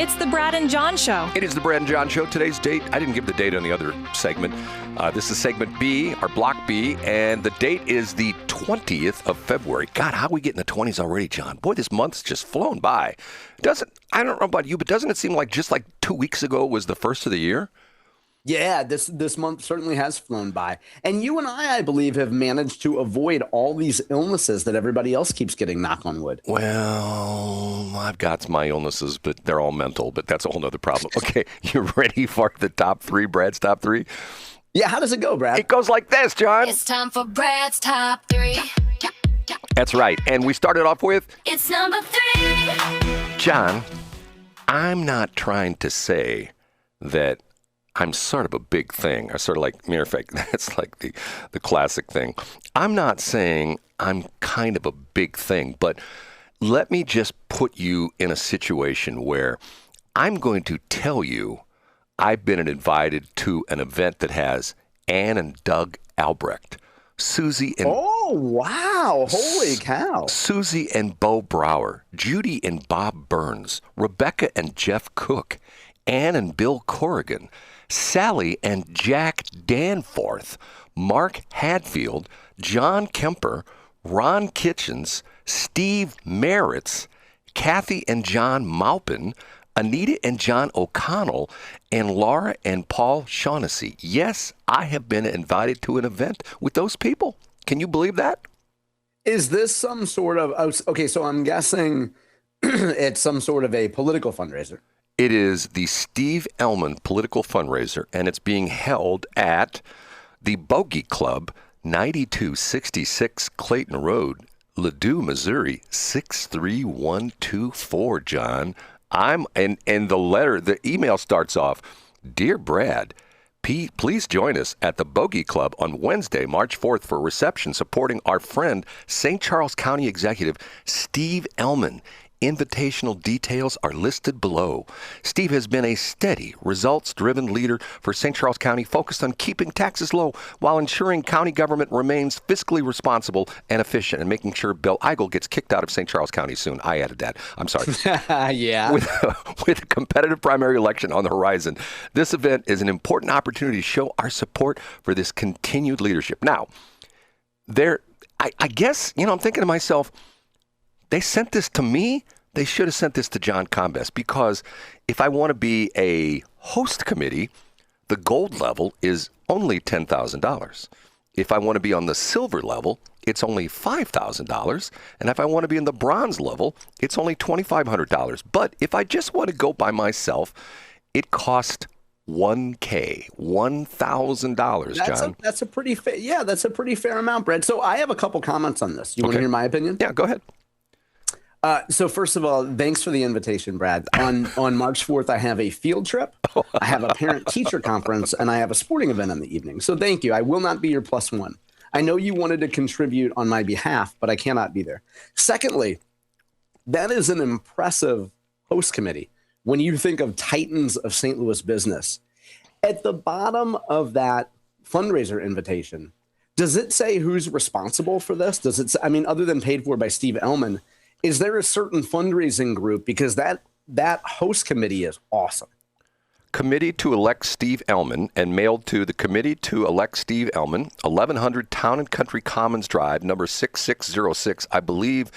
It's the Brad and John Show. It is the Brad and John Show. Today's date, I didn't give the date on the other segment. This is segment B, or block B, and the date is the 20th of February. God, how are we getting the 20s already, John? Boy, this month's just flown by. I don't know about you, but doesn't it seem like just like 2 weeks ago was the first of the year? Yeah, this month certainly has flown by. And you and I believe, have managed to avoid all these illnesses that everybody else keeps getting, knock on wood. Well, I've got my illnesses, but they're all mental, but that's a whole other problem. Okay, you ready for the top three, Brad's top three? Yeah, how does it go, Brad? It goes like this, John. It's time for Brad's top three. That's right. And we started off with... It's number 3. John, I'm not trying to say that I'm sort of a big thing. I sort of like, matter of fact, that's like the classic thing. I'm not saying I'm kind of a big thing, but let me just put you in a situation where I'm going to tell you I've been invited to an event that has Ann and Doug Albrecht, Susie and... Oh, wow. Holy cow. Susie and Bo Brower, Judy and Bob Burns, Rebecca and Jeff Cook, Ann and Bill Corrigan, Sally and Jack Danforth, Mark Hadfield, John Kemper, Ron Kitchens, Steve Meritz, Kathy and John Maupin, Anita and John O'Connell, and Laura and Paul Shaughnessy. Yes, I have been invited to an event with those people. Can you believe that? Is this some sort of... Okay, so I'm guessing it's some sort of a political fundraiser. It is the Steve Ehlmann political fundraiser, and it's being held at the Bogey Club, 9266 Clayton Road, Ladue, Missouri, 63124, John. And the email starts off, Dear Brad, please join us at the Bogey Club on Wednesday, March 4th for a reception supporting our friend, St. Charles County Executive Steve Ehlmann. Invitational details are listed below. Steve has been a steady, results-driven leader for St. Charles County, focused on keeping taxes low while ensuring county government remains fiscally responsible and efficient, and making sure Bill Eigel gets kicked out of St. Charles County soon. I added that. I'm sorry. Yeah. With a competitive primary election on the horizon, this event is an important opportunity to show our support for this continued leadership. Now, I guess, I'm thinking to myself, they sent this to me. They should have sent this to John Combest, because if I want to be a host committee, the gold level is only $10,000. If I want to be on the silver level, it's only $5,000. And if I want to be in the bronze level, it's only $2,500. But if I just want to go by myself, it costs $1,000, John. That's a pretty fair. That's a pretty fair amount, Brad. So I have a couple comments on this. You want to hear my opinion? Yeah, go ahead. So first of all, thanks for the invitation, Brad. On March 4th, I have a field trip, I have a parent-teacher conference, and I have a sporting event in the evening. So thank you. I will not be your plus one. I know you wanted to contribute on my behalf, but I cannot be there. Secondly, that is an impressive host committee when you think of titans of St. Louis business. At the bottom of that fundraiser invitation, does it say who's responsible for this? Does it say, other than paid for by Steve Ehlmann, is there a certain fundraising group? Because that host committee is awesome. Committee to elect Steve Ehlmann, and mailed to the Committee to elect Steve Ehlmann, 1100 Town and Country Commons Drive, number 6606. I believe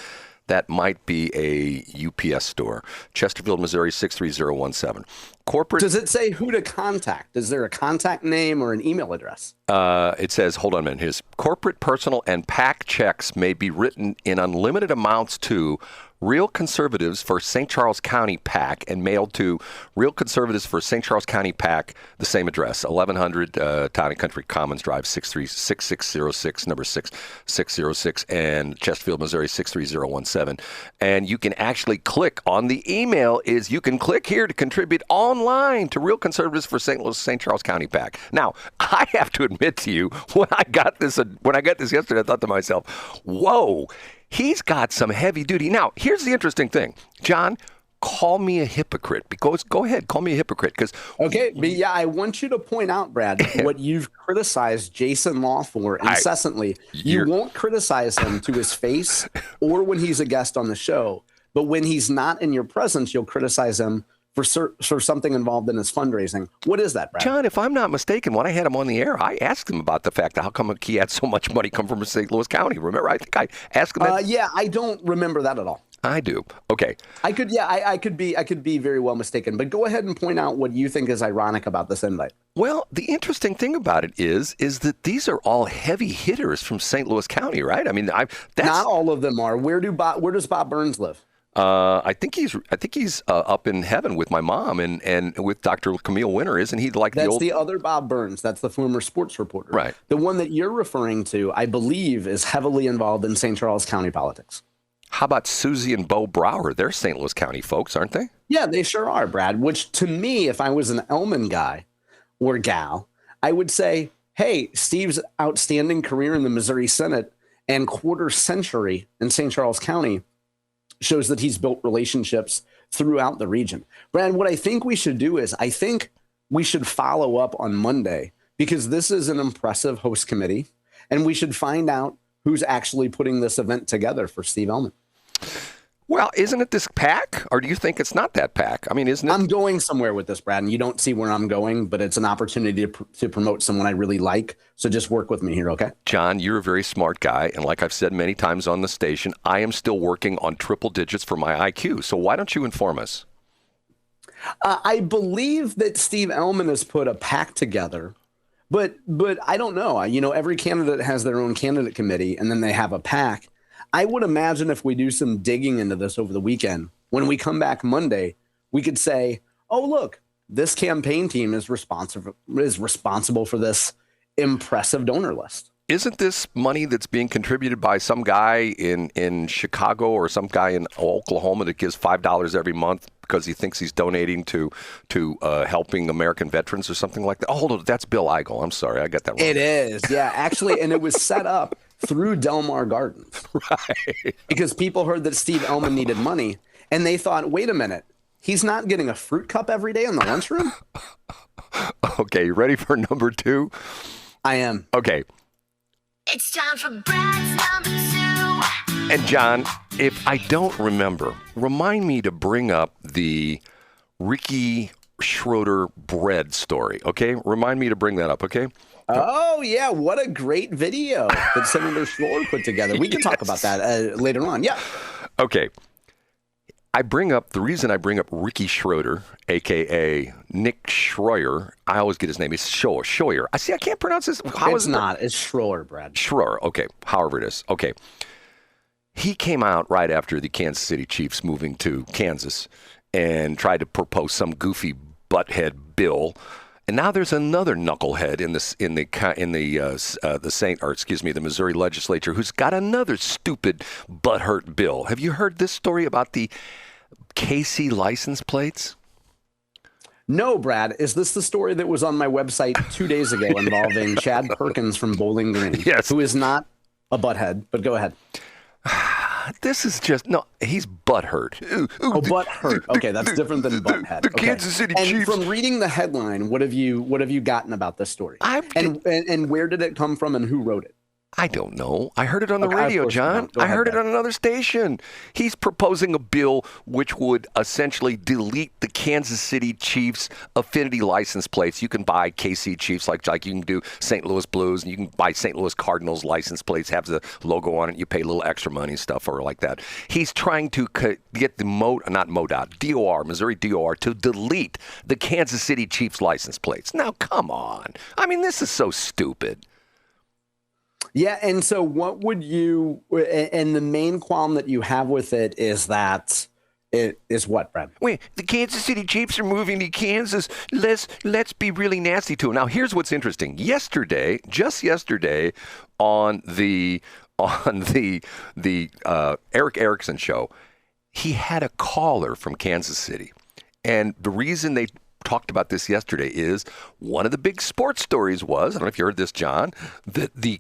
that might be a UPS store. Chesterfield, Missouri, 63017. Corporate. Does it say who to contact? Is there a contact name or an email address? It says, hold on a minute. His corporate, personal, and PAC checks may be written in unlimited amounts to Real Conservatives for St. Charles County PAC, and mailed to Real Conservatives for St. Charles County PAC, the same address, 1100 Town and Country Commons Drive, 6606, number 6606, and Chesterfield, Missouri, 63017. And you can actually click on the email. You can click here to contribute online to Real Conservatives for St. Charles County PAC. Now, I have to admit to you, when I got this yesterday, I thought to myself, whoa, he's got some heavy duty. Now, here's the interesting thing. John, call me a hypocrite. Because go ahead, call me a hypocrite. Okay, but yeah, I want you to point out, Brad, what you've criticized Jason Law for incessantly. You won't criticize him to his face or when he's a guest on the show, but when he's not in your presence, you'll criticize him for something involved in his fundraising. What is that, Brad? John, if I'm not mistaken, when I had him on the air, I asked him about the fact that how come he had so much money come from St. Louis County. Remember, I think I asked him that. Yeah, I don't remember that at all. I do. Okay. I could be very well mistaken, but go ahead and point out what you think is ironic about this invite. Well, the interesting thing about it is that these are all heavy hitters from St. Louis County, right? I mean, that's not all of them are. Where does Bob Burns live? I think he's up in heaven with my mom and with Dr. Camille Winter, isn't he? Like that's the other Bob Burns. That's the former sports reporter. Right. The one that you're referring to, I believe, is heavily involved in St. Charles County politics. How about Susie and Bo Brower? They're St. Louis County folks, aren't they? Yeah, they sure are, Brad. Which to me, if I was an Ehlmann guy or gal, I would say, hey, Steve's outstanding career in the Missouri Senate and quarter century in St. Charles County shows that he's built relationships throughout the region. Brad, what I think we should do is I think we should follow up on Monday because this is an impressive host committee, and we should find out who's actually putting this event together for Steve Ehlmann. Well, isn't it this PAC, or do you think it's not that PAC? I mean, isn't it? I'm going somewhere with this, Brad, and you don't see where I'm going, but it's an opportunity to promote someone I really like. So just work with me here, okay? John, you're a very smart guy, and like I've said many times on the station, I am still working on triple digits for my IQ. So why don't you inform us? I believe that Steve Ehlmann has put a PAC together, but I don't know. You know, every candidate has their own candidate committee, and then they have a PAC. I would imagine if we do some digging into this over the weekend, when we come back Monday, we could say, oh, look, this campaign team is responsible for this impressive donor list. Isn't this money that's being contributed by some guy in Chicago or some guy in Oklahoma that gives $5 every month because he thinks he's donating to helping American veterans or something like that? Oh, hold on, that's Bill Eigel. I'm sorry, I got that wrong. It is, yeah, actually, and it was set up through Delmar Gardens. Right. Because people heard that Steve Ehlmann needed money, and they thought, wait a minute, he's not getting a fruit cup every day in the lunchroom? Okay, you ready for number 2? I am. Okay. It's time for Brad's number 2. And John, if I don't remember, remind me to bring up the Ricky Schroeder bread story, okay? Remind me to bring that up, okay? Oh, yeah. What a great video that Senator Schroer put together. We can talk about that later on. Yeah. Okay. The reason I bring up Ricky Schroeder, a.k.a. Nick Schroer, I always get his name. It's Schroer. I can't pronounce this. It's not. It's Schroer, Brad. Schroer. Okay. However it is. Okay. He came out right after the Kansas City Chiefs moving to Kansas and tried to propose some goofy butthead bill. And now there's another knucklehead the Missouri legislature who's got another stupid butthurt bill. Have you heard this story about the KC license plates? No, Brad. Is this the story that was on my website 2 days ago involving Chad Perkins from Bowling Green? Yes. Who is not a butthead, but go ahead. This is just he's butthurt. Oh, butthurt. Okay, that's different than butthead. The Kansas City and Chiefs. From reading the headline, what have you gotten about this story? And where did it come from, and who wrote it? I don't know. I heard it on the radio, John. I heard it on another station. He's proposing a bill which would essentially delete the Kansas City Chiefs affinity license plates. You can buy KC Chiefs like you can do St. Louis Blues, and you can buy St. Louis Cardinals license plates, have the logo on it. You pay a little extra money and stuff or like that. He's trying to get the DOR, Missouri DOR, to delete the Kansas City Chiefs license plates. Now, come on. I mean, this is so stupid. Yeah, and so what would you, and the main qualm that you have with it is that it is what, Brad? Wait, the Kansas City Chiefs are moving to Kansas. Let's be really nasty to them. Now, here's what's interesting. Just yesterday, on the Eric Erickson show, he had a caller from Kansas City, and the reason they talked about this yesterday is one of the big sports stories was, I don't know if you heard this, John, that the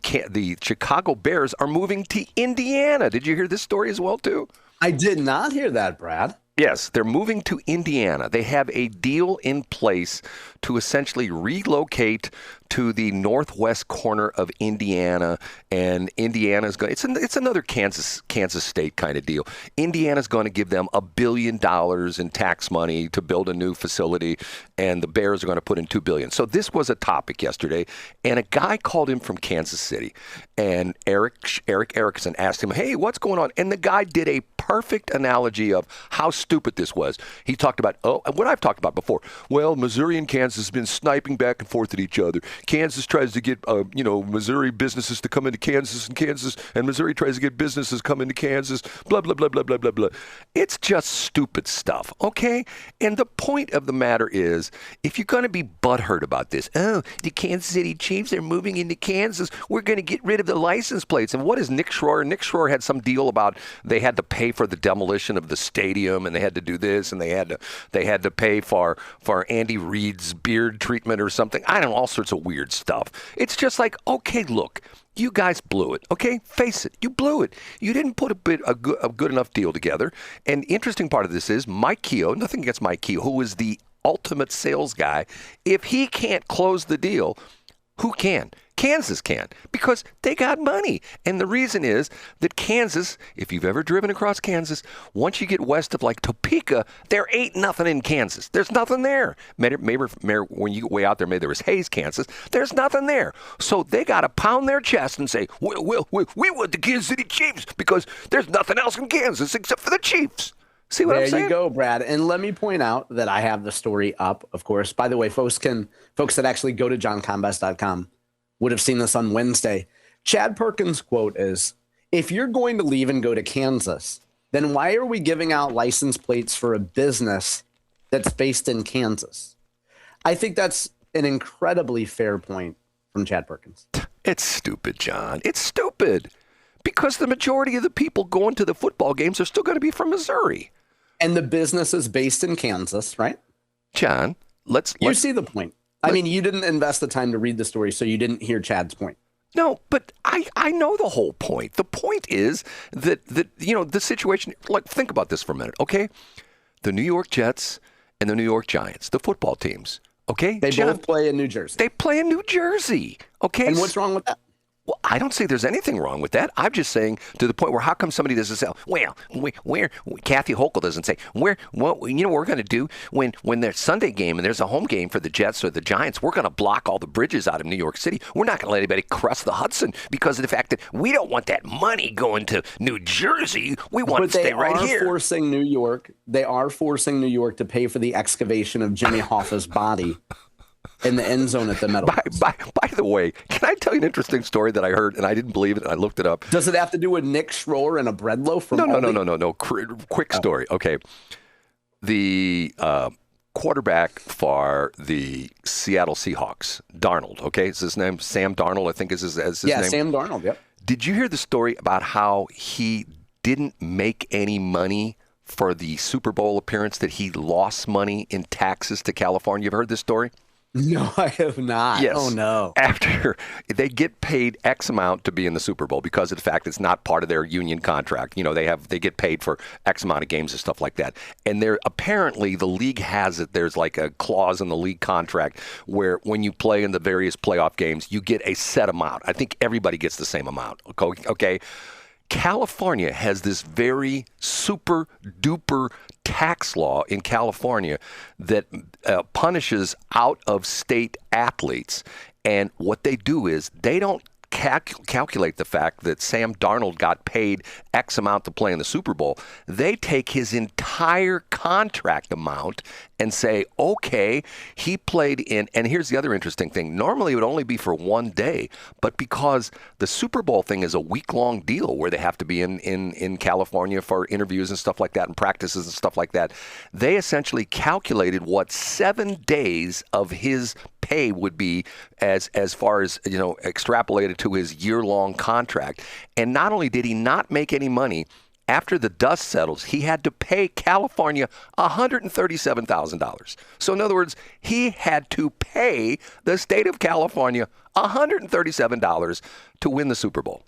Chicago Bears are moving to Indiana. Did you hear this story as well, too? I did not hear that, Brad. Yes, they're moving to Indiana. They have a deal in place to essentially relocate to the northwest corner of Indiana, and Indiana's going. It's another Kansas state kind of deal. Indiana's going to give them $1 billion in tax money to build a new facility, and the Bears are going to put in $2 billion. So this was a topic yesterday, and a guy called in from Kansas City, and Eric Erickson asked him, "Hey, what's going on?" And the guy did a perfect analogy of how stupid this was. He talked about what I've talked about before. Well, Missouri and Kansas have been sniping back and forth at each other. Kansas tries to get Missouri businesses to come into Kansas, and Missouri tries to get businesses come into Kansas. Blah blah blah blah blah blah blah. It's just stupid stuff, okay? And the point of the matter is, if you're going to be butthurt about this, the Kansas City Chiefs are moving into Kansas, we're going to get rid of the license plates. And what is Nick Schroer? Nick Schroer had some deal about they had to pay for the demolition of the stadium, and they had to do this, and they had to pay for Andy Reid's beard treatment or something. I don't know, all sorts of weird stuff. It's just like, okay, look, you guys blew it, okay? Face it, you blew it. You didn't put a good enough deal together. And the interesting part of this is Mike Keogh, nothing against Mike Keogh, who is the ultimate sales guy. If he can't close the deal, who can? Kansas can, because they got money. And the reason is that Kansas, if you've ever driven across Kansas, once you get west of like Topeka, there ain't nothing in Kansas. There's nothing there. Maybe when you get way out there, maybe there was Hayes, Kansas. There's nothing there. So they got to pound their chest and say, we want the Kansas City Chiefs because there's nothing else in Kansas except for the Chiefs. See what I'm saying? There you go, Brad. And let me point out that I have the story up, of course. By the way, folks that actually go to johncombest.com would have seen this on Wednesday. Chad Perkins' quote is, "If you're going to leave and go to Kansas, then why are we giving out license plates for a business that's based in Kansas?" I think that's an incredibly fair point from Chad Perkins. It's stupid, John. It's stupid. Because the majority of the people going to the football games are still going to be from Missouri. And the business is based in Kansas, right? John, let's see the point. I mean, you didn't invest the time to read the story, so you didn't hear Chad's point. No, but I know the whole point. The point is that the situation, like, think about this for a minute, okay? The New York Jets and the New York Giants, the football teams, okay? They both play in New Jersey. They play in New Jersey, okay? And what's wrong with that? Well, I don't say there's anything wrong with that. I'm just saying to the point where how come somebody doesn't say, well, Kathy Hochul doesn't say, what we're going to do when there's Sunday game and there's a home game for the Jets or the Giants, we're going to block all the bridges out of New York City. We're not going to let anybody cross the Hudson because of the fact that we don't want that money going to New Jersey. We want it to stay right here. They are forcing New York to pay for the excavation of Jimmy Hoffa's body in the end zone at the Meadow. By the way, can I tell you an interesting story that I heard and I didn't believe it and I looked it up? Does it have to do with Nick Schroer and a bread loaf from Aldi? No. Quick story. Okay. The quarterback for the Seattle Seahawks, Darnold, okay? Is his name Sam Darnold, I think is his name? Yeah, Sam Darnold, yep. Did you hear the story about how he didn't make any money for the Super Bowl appearance, that he lost money in taxes to California? You've heard this story? No, I have not. Yes. Oh, no. After they get paid X amount to be in the Super Bowl because of the fact it's not part of their union contract. They get paid for X amount of games and stuff like that. And apparently the league has it. There's like a clause in the league contract where when you play in the various playoff games, you get a set amount. I think everybody gets the same amount. Okay. California has this very super duper tax law in California that punishes out-of-state athletes. And what they do is they don't calculate the fact that Sam Darnold got paid X amount to play in the Super Bowl. They take his entire contract amount and say, okay, he played in, and here's the other interesting thing. Normally it would only be for one day, but because the Super Bowl thing is a week-long deal where they have to be in California for interviews and stuff like that and practices and stuff like that, they essentially calculated what 7 days of his pay would be as far as, extrapolated to his year-long contract. And not only did he not make any money, after the dust settles, he had to pay California $137,000. So in other words, he had to pay the state of California $137 to win the Super Bowl.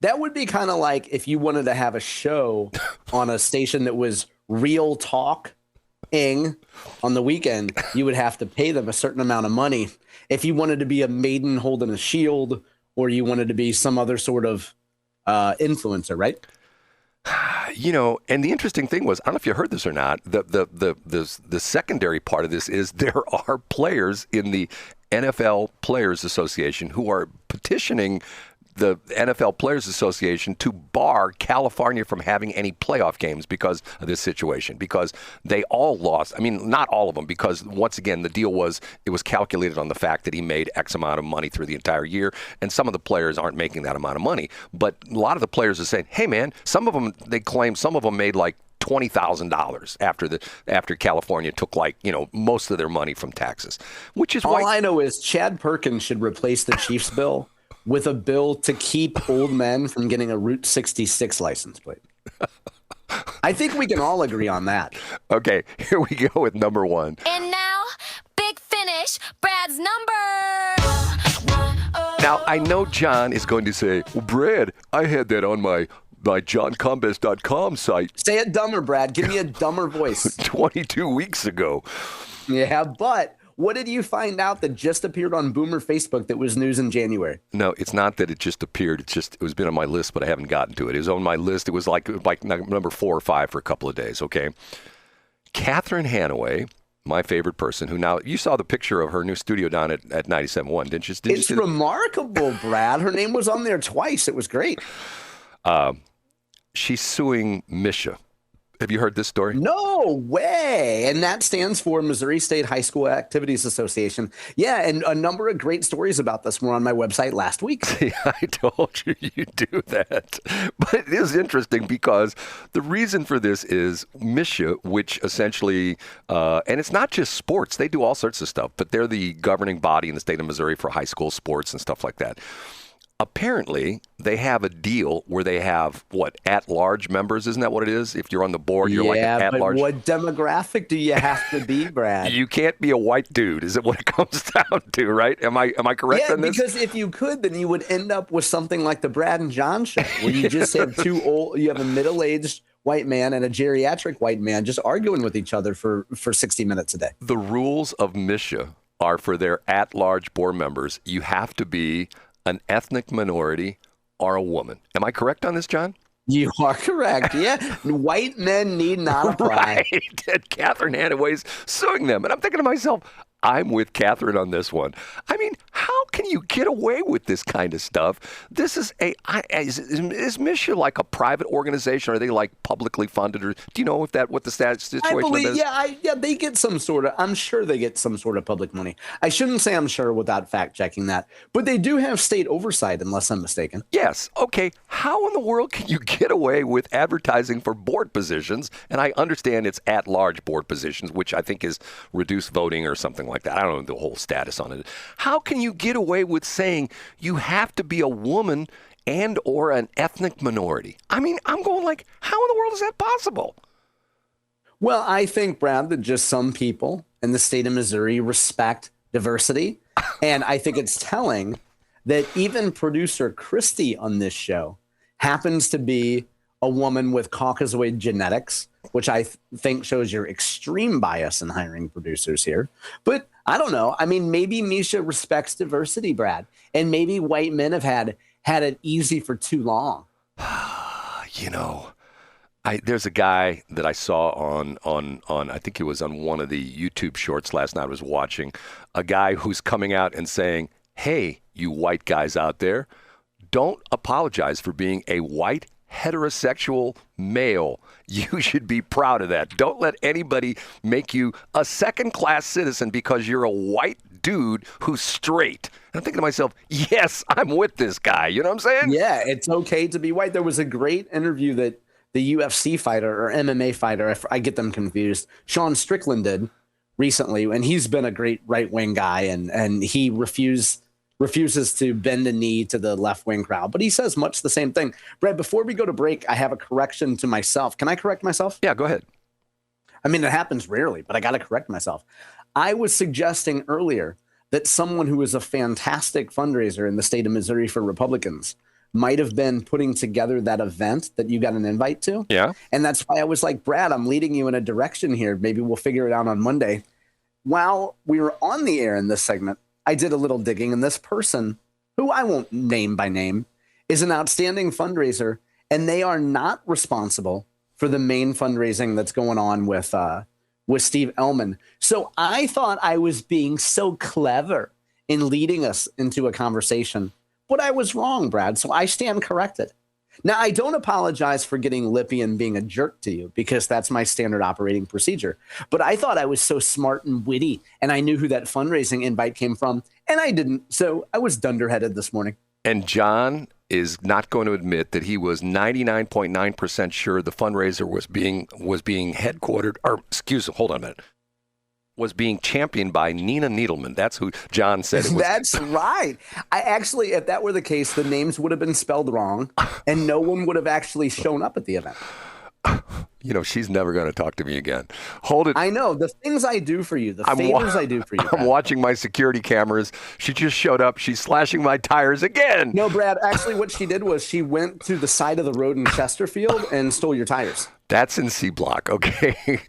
That would be kind of like if you wanted to have a show on a station that was real talking on the weekend, you would have to pay them a certain amount of money. If you wanted to be a maiden holding a shield, or you wanted to be some other sort of influencer, right? And the interesting thing was, I don't know if you heard this or not, the secondary part of this is there are players in the NFL Players Association who are petitioning the NFL Players Association to bar California from having any playoff games because of this situation, because they all lost. I mean, not all of them, because once again, the deal was it was calculated on the fact that he made X amount of money through the entire year, and some of the players aren't making that amount of money. But a lot of the players are saying, hey, man, some of them, they claim some of them made like $20,000 after California took most of their money from taxes, which is why I know is Chad Perkins should replace the Chiefs bill with a bill to keep old men from getting a Route 66 license plate. I think we can all agree on that. Okay, here we go with number one. And now, big finish, Brad's number. Now, I know John is going to say, well, Brad, I had that on my johncombest.com site. Say it dumber, Brad. Give me a dumber voice. 22 weeks ago. Yeah, but what did you find out that just appeared on Boomer Facebook that was news in January? No, it's not that it just appeared. It was been on my list, but I haven't gotten to it. It was on my list. It was like number 4 or 5 for a couple of days, okay? Catherine Hanaway, my favorite person, who now, you saw the picture of her new studio down at 97.1, didn't you? It's remarkable, Brad. Her name was on there twice. It was great. She's suing MSHSAA. Have you heard this story? No way. And that stands for Missouri State High School Activities Association. Yeah, and a number of great stories about this were on my website last week. See, I told you you'd do that. But it is interesting because the reason for this is MSHSAA, which essentially, and it's not just sports. They do all sorts of stuff, but they're the governing body in the state of Missouri for high school sports and stuff like that. Apparently, they have a deal where they have, at-large members? Isn't that what it is? If you're on the board, you're like an at-large. Yeah, but what demographic do you have to be, Brad? You can't be a white dude, is it what it comes down to, right? Am I correct on this? Yeah, because if you could, then you would end up with something like the Brad and John show, where you just have you have a middle-aged white man and a geriatric white man just arguing with each other for 60 minutes a day. The rules of MSHSAA are for their at-large board members, you have to be an ethnic minority or a woman. Am I correct on this, John? You are correct. Yeah. White men need not apply. Right. And Catherine Hanaway's suing them. And I'm thinking to myself, I'm with Catherine on this one. I mean, how can you get away with this kind of stuff? This is is MSHSAA like a private organization? Are they like publicly funded? Or do you know what the situation I believe, is? they get some sort of, I'm sure they get some sort of public money. I shouldn't say I'm sure without fact checking that, but they do have state oversight unless I'm mistaken. Yes. Okay. How in the world can you get away with advertising for board positions? And I understand it's at-large board positions, which I think is reduced voting or something like that. I don't know the whole status on it. How can you get away with saying you have to be a woman and or an ethnic minority? I mean, I'm going like, how in the world is that possible? Well, I think, Brad, that just some people in the state of Missouri respect diversity. And I think it's telling that even producer Christy on this show happens to be a woman with Caucasoid genetics, which I think shows your extreme bias in hiring producers here. But I don't know. I mean, maybe MSHSAA respects diversity, Brad, and maybe white men have had it easy for too long. There's a guy that I saw on I think it was on one of the YouTube shorts last night I was watching, a guy who's coming out and saying, hey, you white guys out there, don't apologize for being a white heterosexual male. You should be proud of that. Don't let anybody make you a second-class citizen because you're a white dude who's straight. And I'm thinking to myself, yes, I'm with this guy. You know what I'm saying? Yeah, it's okay to be white. There was a great interview that the UFC fighter or MMA fighter, I get them confused, Sean Strickland did recently, and he's been a great right-wing guy, and he refuses to bend a knee to the left-wing crowd. But he says much the same thing. Brad, before we go to break, I have a correction to myself. Can I correct myself? Yeah, go ahead. I mean, it happens rarely, but I got to correct myself. I was suggesting earlier that someone who is a fantastic fundraiser in the state of Missouri for Republicans might have been putting together that event that you got an invite to. Yeah. And that's why I was like, Brad, I'm leading you in a direction here. Maybe we'll figure it out on Monday. While we were on the air in this segment, I did a little digging, and this person, who I won't name by name, is an outstanding fundraiser, and they are not responsible for the main fundraising that's going on with Steve Ehlmann. So I thought I was being so clever in leading us into a conversation, but I was wrong, Brad. So I stand corrected. Now, I don't apologize for getting lippy and being a jerk to you, because that's my standard operating procedure. But I thought I was so smart and witty, and I knew who that fundraising invite came from, and I didn't. So I was dunderheaded this morning. And John is not going to admit that he was 99.9% sure the fundraiser was being headquartered, or hold on a minute, was being championed by Nina Needleman. That's who John said it was. That's right. I actually, if that were the case, the names would have been spelled wrong, and no one would have actually shown up at the event. You know, she's never going to talk to me again. Hold it. I know. The things I do for you, favors I do for you. I'm watching my security cameras. She just showed up. She's slashing my tires again. No, Brad, actually what she did was she went to the side of the road in Chesterfield and stole your tires. That's in C Block, okay?